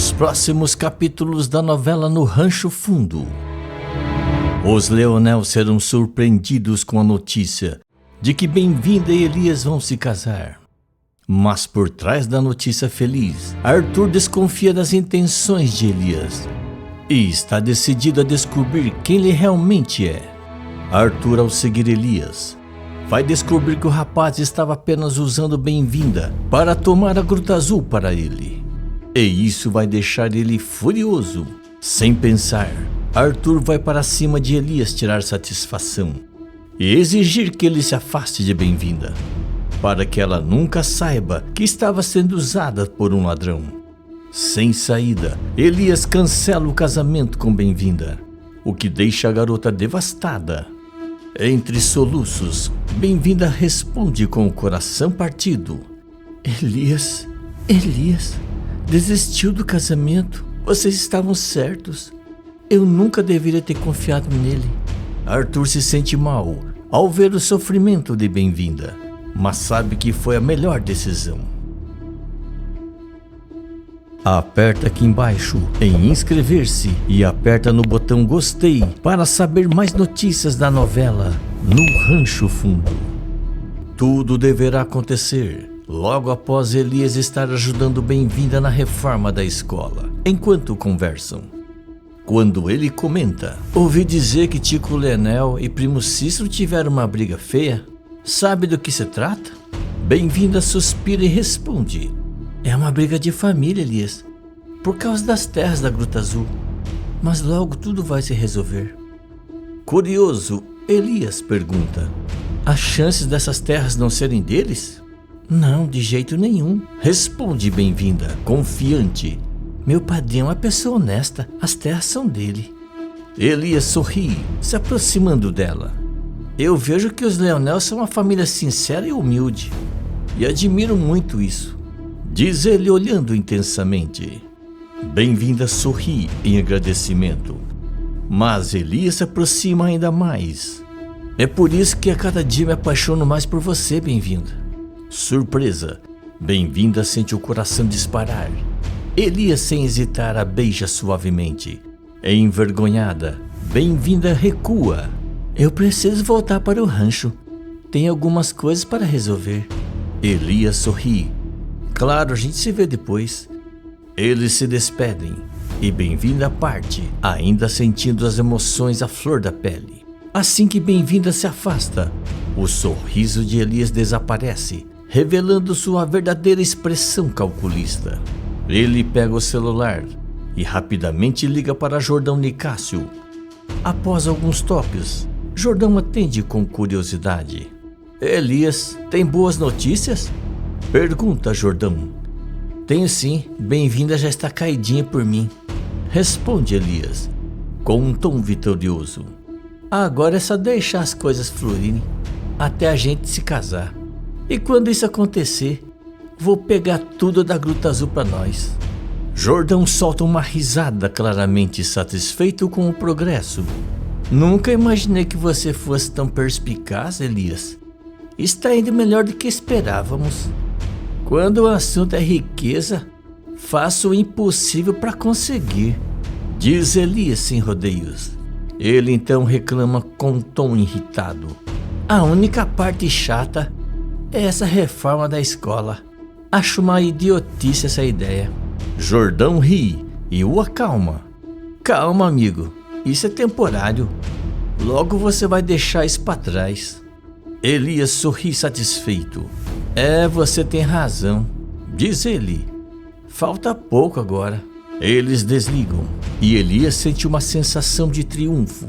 Nos próximos capítulos da novela No Rancho Fundo, os Leonel serão surpreendidos com a notícia de que Bem-vinda e Elias vão se casar. Mas por trás da notícia feliz, Arthur desconfia das intenções de Elias e está decidido a descobrir quem ele realmente é. Arthur, ao seguir Elias, vai descobrir que o rapaz estava apenas usando Bem-vinda para tomar a Gruta Azul para ele. E isso vai deixar ele furioso. Sem pensar, Arthur vai para cima de Elias tirar satisfação e exigir que ele se afaste de Bem-vinda, para que ela nunca saiba que estava sendo usada por um ladrão. Sem saída, Elias cancela o casamento com Bem-vinda, o que deixa a garota devastada. Entre soluços, Bem-vinda responde com o coração partido. Elias, desistiu do casamento. Vocês estavam certos. Eu nunca deveria ter confiado nele. Arthur se sente mal ao ver o sofrimento de Bem-vinda, mas sabe que foi a melhor decisão. Aperta aqui embaixo em inscrever-se e aperta no botão gostei para saber mais notícias da novela No Rancho Fundo. Tudo deverá acontecer logo após Elias estar ajudando Bem-vinda na reforma da escola, enquanto conversam. Quando ele comenta: ouvi dizer que Tico Leonel e Primo Cícero tiveram uma briga feia. Sabe do que se trata? Bem-vinda suspira e responde: é uma briga de família, Elias, por causa das terras da Gruta Azul. Mas logo tudo vai se resolver. Curioso, Elias pergunta: as chances dessas terras não serem deles? Não, de jeito nenhum, responde Bem-vinda, confiante. Meu padrinho é uma pessoa honesta, as terras são dele. Elias sorri, se aproximando dela. Eu vejo que os Leonel são uma família sincera e humilde, e admiro muito isso, diz ele olhando intensamente. Bem-vinda sorri em agradecimento, mas Elias se aproxima ainda mais. É por isso que a cada dia me apaixono mais por você, Bem-vinda. Surpresa, Bem-vinda sente o coração disparar. Elias, sem hesitar, a beija suavemente. Envergonhada, Bem-vinda recua. Eu preciso voltar para o rancho. Tem algumas coisas para resolver. Elias sorri. Claro, a gente se vê depois. Eles se despedem e Bem-vinda parte, ainda sentindo as emoções à flor da pele. Assim que Bem-vinda se afasta, o sorriso de Elias desaparece, revelando sua verdadeira expressão calculista. Ele pega o celular e rapidamente liga para Jordão Nicásio. Após alguns toques, Jordão atende com curiosidade. Elias, tem boas notícias? Pergunta Jordão. Tenho sim, Bem-vinda já está caidinha por mim, responde Elias, com um tom vitorioso. Agora é só deixar as coisas fluírem, até a gente se casar. E quando isso acontecer, vou pegar tudo da Gruta Azul para nós. Jordão solta uma risada, claramente satisfeito com o progresso. Nunca imaginei que você fosse tão perspicaz, Elias. Está indo melhor do que esperávamos. Quando o assunto é riqueza, faço o impossível para conseguir, diz Elias sem rodeios. Ele então reclama com um tom irritado. A única parte chata é essa reforma da escola. Acho uma idiotice essa ideia. Jordão ri e o acalma. Calma, amigo, isso é temporário. Logo você vai deixar isso para trás. Elias sorri satisfeito. Você tem razão, diz ele. Falta pouco agora. Eles desligam e Elias sente uma sensação de triunfo.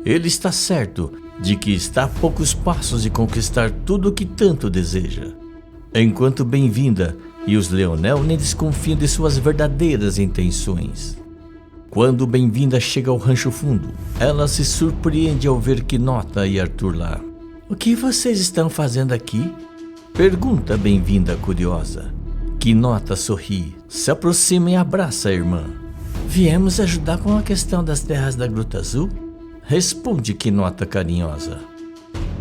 Ele está certo de que está a poucos passos de conquistar tudo o que tanto deseja. Enquanto Bem-vinda e os Leonel nem desconfiam de suas verdadeiras intenções. Quando Bem-vinda chega ao Rancho Fundo, ela se surpreende ao ver Quinota e Arthur lá. O que vocês estão fazendo aqui? Pergunta Bem-vinda curiosa. Quinota sorri, se aproxima e abraça a irmã. Viemos ajudar com a questão das terras da Gruta Azul? Responde Quinota carinhosa.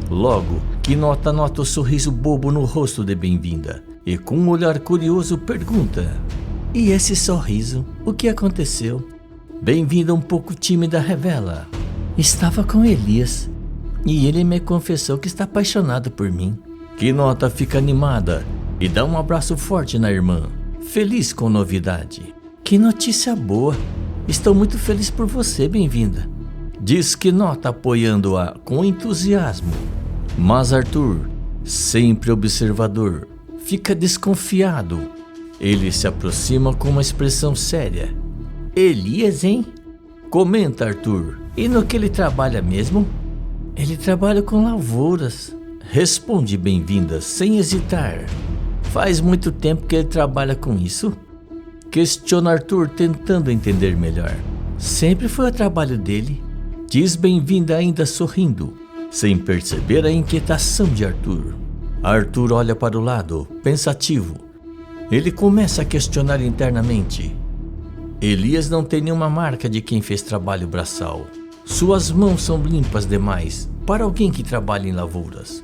Logo, Quinota nota o sorriso bobo no rosto de Bem-vinda e com um olhar curioso pergunta: E esse sorriso, o que aconteceu? Bem-vinda um pouco tímida revela. Estava com Elias e ele me confessou que está apaixonado por mim. Quinota fica animada e dá um abraço forte na irmã, feliz com a novidade. Que notícia boa! Estou muito feliz por você, bem-vinda. Diz Quinota apoiando-a com entusiasmo. Mas Arthur, sempre observador, fica desconfiado. Ele se aproxima com uma expressão séria. Elias, hein? Comenta Arthur. E no que ele trabalha mesmo? Ele trabalha com lavouras. Responde bem-vinda sem hesitar. Faz muito tempo que ele trabalha com isso? Questiona Arthur tentando entender melhor. Sempre foi o trabalho dele. Diz bem-vinda ainda sorrindo, sem perceber a inquietação de Arthur. Arthur olha para o lado, pensativo. Ele começa a questionar internamente. Elias não tem nenhuma marca de quem fez trabalho braçal. Suas mãos são limpas demais para alguém que trabalha em lavouras.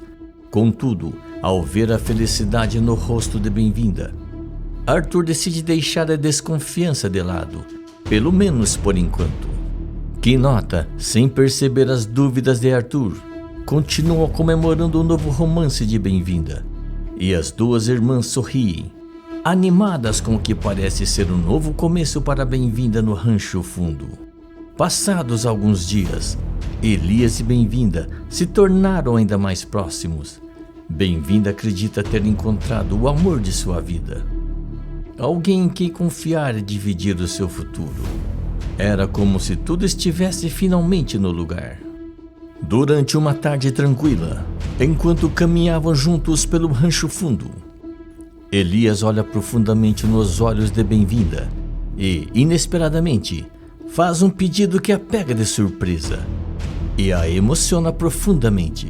Contudo, ao ver a felicidade no rosto de bem-vinda, Arthur decide deixar a desconfiança de lado, pelo menos por enquanto. Quinota, sem perceber as dúvidas de Arthur, continua comemorando o novo romance de bem-vinda. E as duas irmãs sorriem, animadas com o que parece ser um novo começo para bem-vinda no Rancho Fundo. Passados alguns dias, Elias e bem-vinda se tornaram ainda mais próximos. Bem-vinda acredita ter encontrado o amor de sua vida. Alguém em quem confiar e dividir o seu futuro. Era como se tudo estivesse finalmente no lugar. Durante uma tarde tranquila, enquanto caminhavam juntos pelo Rancho Fundo, Elias olha profundamente nos olhos de bem-vinda e, inesperadamente, faz um pedido que a pega de surpresa e a emociona profundamente.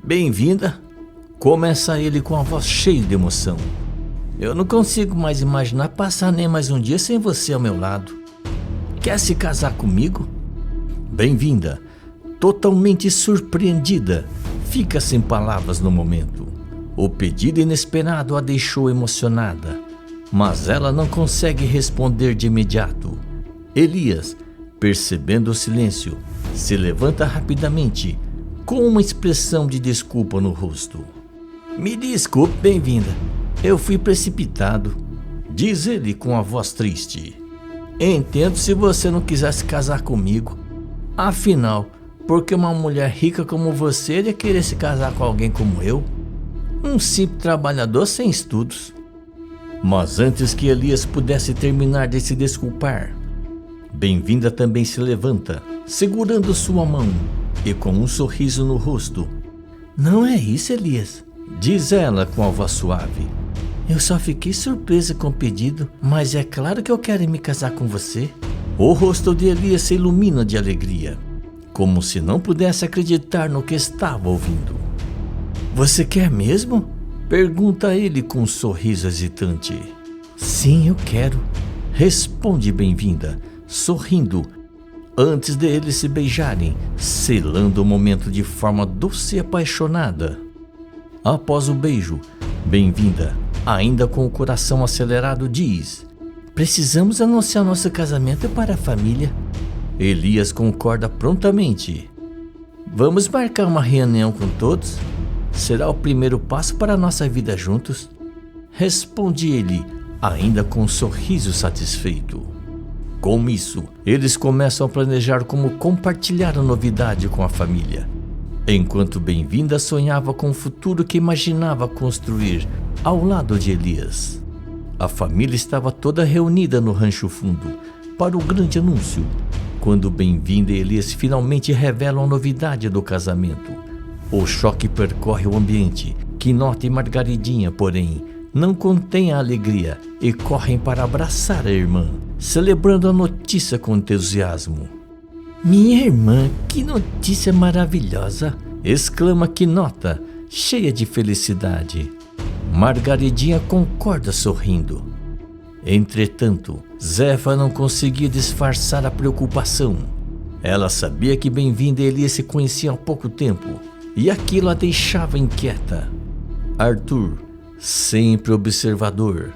Bem-vinda, começa ele com a voz cheia de emoção. Eu não consigo mais imaginar passar nem mais um dia sem você ao meu lado. Quer se casar comigo? Bem-vinda, totalmente surpreendida, fica sem palavras no momento. O pedido inesperado a deixou emocionada, mas ela não consegue responder de imediato. Elias, percebendo o silêncio, se levanta rapidamente, com uma expressão de desculpa no rosto. Me desculpe, bem-vinda. Eu fui precipitado, diz ele com a voz triste. Entendo se você não quisesse casar comigo. Afinal, porque uma mulher rica como você iria querer se casar com alguém como eu? Um simples trabalhador sem estudos. Mas antes que Elias pudesse terminar de se desculpar, bem-vinda também se levanta, segurando sua mão e com um sorriso no rosto. Não é isso, Elias, diz ela com a voz suave. Eu só fiquei surpresa com o pedido, mas é claro que eu quero me casar com você. O rosto de Elias se ilumina de alegria, como se não pudesse acreditar no que estava ouvindo. Você quer mesmo? Pergunta ele com um sorriso hesitante. Sim, eu quero, responde bem-vinda, sorrindo, antes de eles se beijarem, selando o momento de forma doce e apaixonada. Após o beijo, bem-vinda, ainda com o coração acelerado, diz: precisamos anunciar nosso casamento para a família. Elias concorda prontamente. Vamos marcar uma reunião com todos? Será o primeiro passo para a nossa vida juntos? Responde ele, ainda com um sorriso satisfeito. Com isso, eles começam a planejar como compartilhar a novidade com a família, enquanto bem-vinda sonhava com o futuro que imaginava construir ao lado de Elias. A família estava toda reunida no Rancho Fundo para o grande anúncio, quando bem-vinda e Elias finalmente revelam a novidade do casamento. O choque percorre o ambiente. Quinota e Margaridinha, porém, não contêm a alegria e correm para abraçar a irmã, celebrando a notícia com entusiasmo. Minha irmã, que notícia maravilhosa! Exclama Quinota, cheia de felicidade. Margaridinha concorda sorrindo. Entretanto, Zefa não conseguia disfarçar a preocupação. Ela sabia que bem-vinda e Elias se conheciam há pouco tempo, e aquilo a deixava inquieta. Arthur, sempre observador,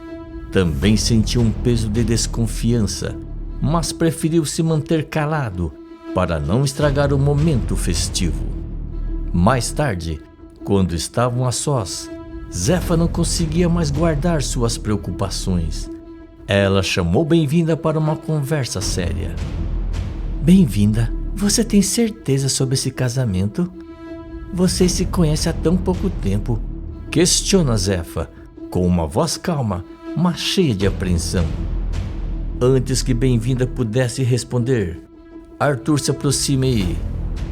também sentiu um peso de desconfiança, mas preferiu se manter calado para não estragar o momento festivo. Mais tarde, quando estavam a sós, Zefa não conseguia mais guardar suas preocupações. Ela chamou Bem-vinda para uma conversa séria. Bem-vinda, você tem certeza sobre esse casamento? Vocês se conhecem há tão pouco tempo. Questiona Zefa, com uma voz calma, mas cheia de apreensão. Antes que Bem-vinda pudesse responder, Arthur se aproxima e,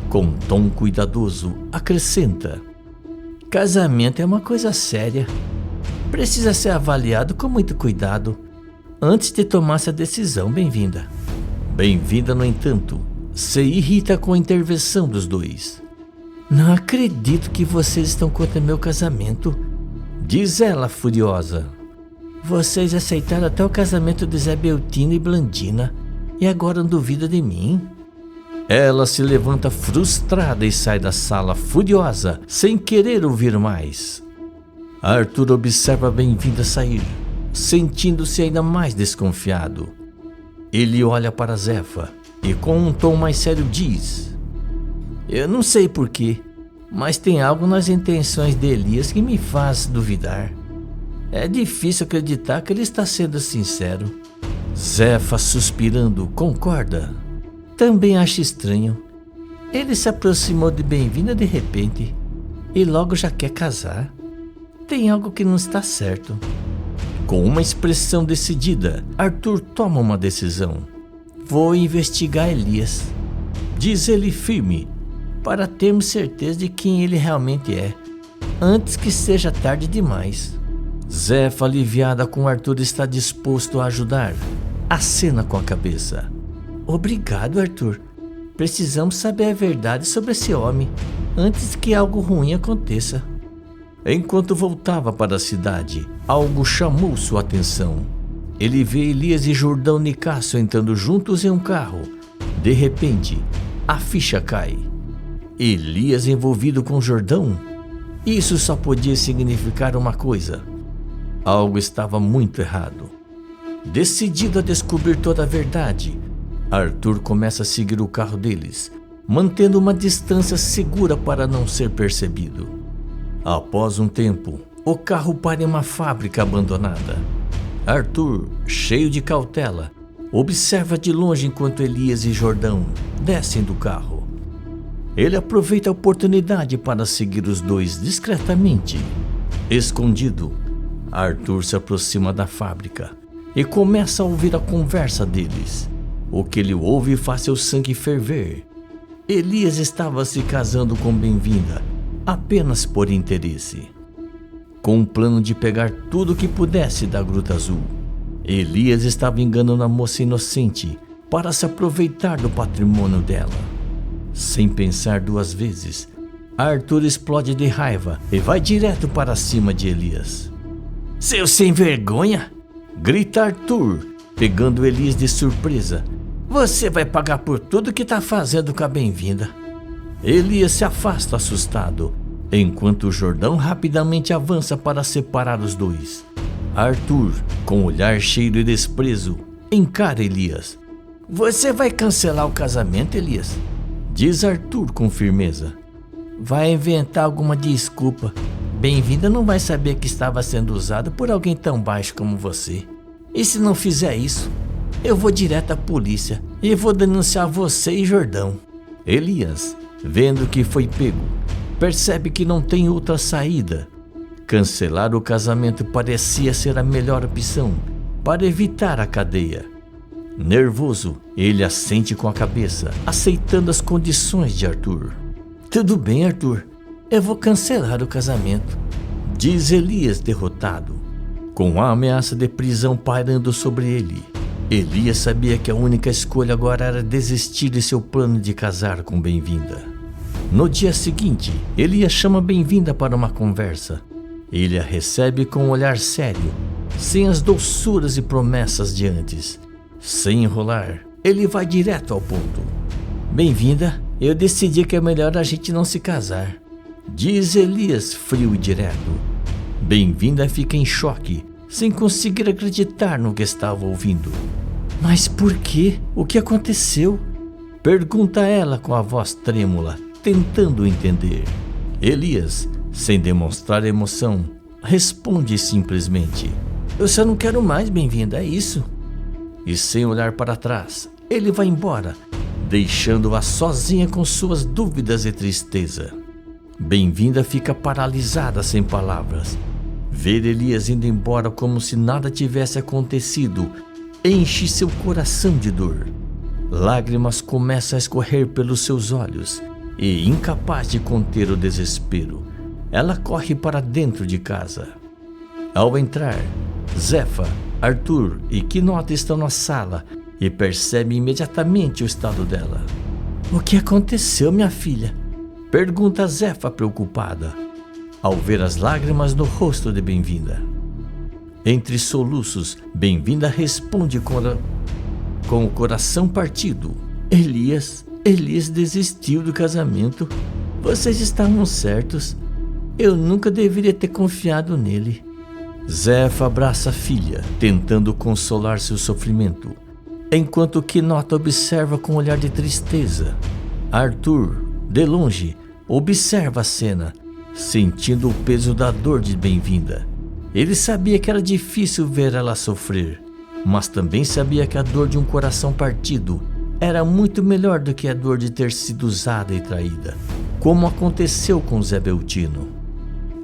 com um tom cuidadoso, acrescenta: casamento é uma coisa séria. Precisa ser avaliado com muito cuidado antes de tomar essa decisão, Bem-vinda. Bem-vinda, no entanto, se irrita com a intervenção dos dois. Não acredito que vocês estão contra meu casamento, diz ela furiosa. Vocês aceitaram até o casamento de Zé Beltino e Blandina e agora não duvidam de mim? Ela se levanta frustrada e sai da sala furiosa, sem querer ouvir mais. Arthur observa a Bem-vinda sair, sentindo-se ainda mais desconfiado. Ele olha para Zefa e com um tom mais sério diz: eu não sei porquê, mas tem algo nas intenções de Elias que me faz duvidar. É difícil acreditar que ele está sendo sincero. Zefa, suspirando, concorda. Também acha estranho. Ele se aproximou de Bem-vinda de repente e logo já quer casar. Tem algo que não está certo. Com uma expressão decidida, Arthur toma uma decisão. Vou investigar Elias, diz ele firme, para termos certeza de quem ele realmente é, antes que seja tarde demais. Zefa, aliviada com Arthur estar disposto a ajudar, acena com a cabeça. Obrigado, Arthur. Precisamos saber a verdade sobre esse homem, antes que algo ruim aconteça. Enquanto voltava para a cidade, algo chamou sua atenção. Ele vê Elias e Jordão Nicásio entrando juntos em um carro. De repente, a ficha cai. Elias envolvido com Jordão? Isso só podia significar uma coisa. Algo estava muito errado. Decidido a descobrir toda a verdade, Arthur começa a seguir o carro deles, mantendo uma distância segura para não ser percebido. Após um tempo, o carro para em uma fábrica abandonada. Arthur, cheio de cautela, observa de longe enquanto Elias e Jordão descem do carro. Ele aproveita a oportunidade para seguir os dois discretamente. Escondido, Arthur se aproxima da fábrica e começa a ouvir a conversa deles. O que ele ouve faz seu sangue ferver. Elias estava se casando com Bem-vinda apenas por interesse, com um plano de pegar tudo que pudesse da Gruta Azul. Elias estava enganando a moça inocente para se aproveitar do patrimônio dela. Sem pensar duas vezes, Arthur explode de raiva e vai direto para cima de Elias. Seu sem vergonha! Grita Arthur, pegando Elias de surpresa. Você vai pagar por tudo que está fazendo com a Bem-vinda. Elias se afasta assustado, enquanto Jordão rapidamente avança para separar os dois. Arthur, com um olhar cheio de desprezo, encara Elias. Você vai cancelar o casamento, Elias? Diz Arthur com firmeza. Vai inventar alguma desculpa. Bem-vinda não vai saber que estava sendo usado por alguém tão baixo como você. E se não fizer isso, eu vou direto à polícia e vou denunciar você e Jordão. Elias, vendo que foi pego, percebe que não tem outra saída. Cancelar o casamento parecia ser a melhor opção para evitar a cadeia. Nervoso, ele assente com a cabeça, aceitando as condições de Arthur. Tudo bem, Arthur, eu vou cancelar o casamento, diz Elias derrotado, com a ameaça de prisão pairando sobre ele. Elias sabia que a única escolha agora era desistir de seu plano de casar com Bem-vinda. No dia seguinte, Elias chama Bem-vinda para uma conversa. Ele a recebe com um olhar sério, sem as doçuras e promessas de antes. Sem enrolar, ele vai direto ao ponto. Bem-vinda, eu decidi que é melhor a gente não se casar, diz Elias frio e direto. Bem-vinda fica em choque sem conseguir acreditar no que estava ouvindo. Mas por quê? O que aconteceu? Pergunta ela com a voz trêmula, tentando entender. Elias, sem demonstrar emoção, responde simplesmente: eu só não quero mais, bem-vinda, é isso. E sem olhar para trás, ele vai embora, deixando-a sozinha com suas dúvidas e tristeza. Bem-vinda fica paralisada sem palavras. Ver Elias indo embora como se nada tivesse acontecido enche seu coração de dor. Lágrimas começam a escorrer pelos seus olhos e, incapaz de conter o desespero, ela corre para dentro de casa. Ao entrar, Zefa, Arthur e Quinota estão na sala e percebe imediatamente o estado dela. O que aconteceu, minha filha? Pergunta Zefa preocupada, ao ver as lágrimas no rosto de Bem-vinda. Entre soluços, Bem-vinda responde com o coração partido: Elias desistiu do casamento. Vocês estavam certos. Eu nunca deveria ter confiado nele. Zefa abraça a filha, tentando consolar seu sofrimento, enquanto Quinota observa com um olhar de tristeza. Arthur, de longe, observa a cena, sentindo o peso da dor de Bem-vinda. Ele sabia que era difícil ver ela sofrer, mas também sabia que a dor de um coração partido era muito melhor do que a dor de ter sido usada e traída, como aconteceu com Zé Beltino.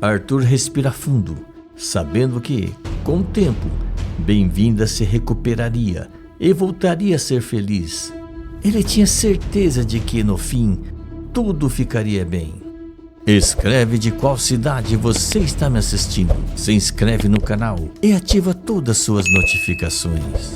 Arthur respira fundo, sabendo que, com o tempo, Bem-vinda se recuperaria e voltaria a ser feliz. Ele tinha certeza de que, no fim, tudo ficaria bem. Escreve de qual cidade você está me assistindo, se inscreve no canal e ativa todas as suas notificações.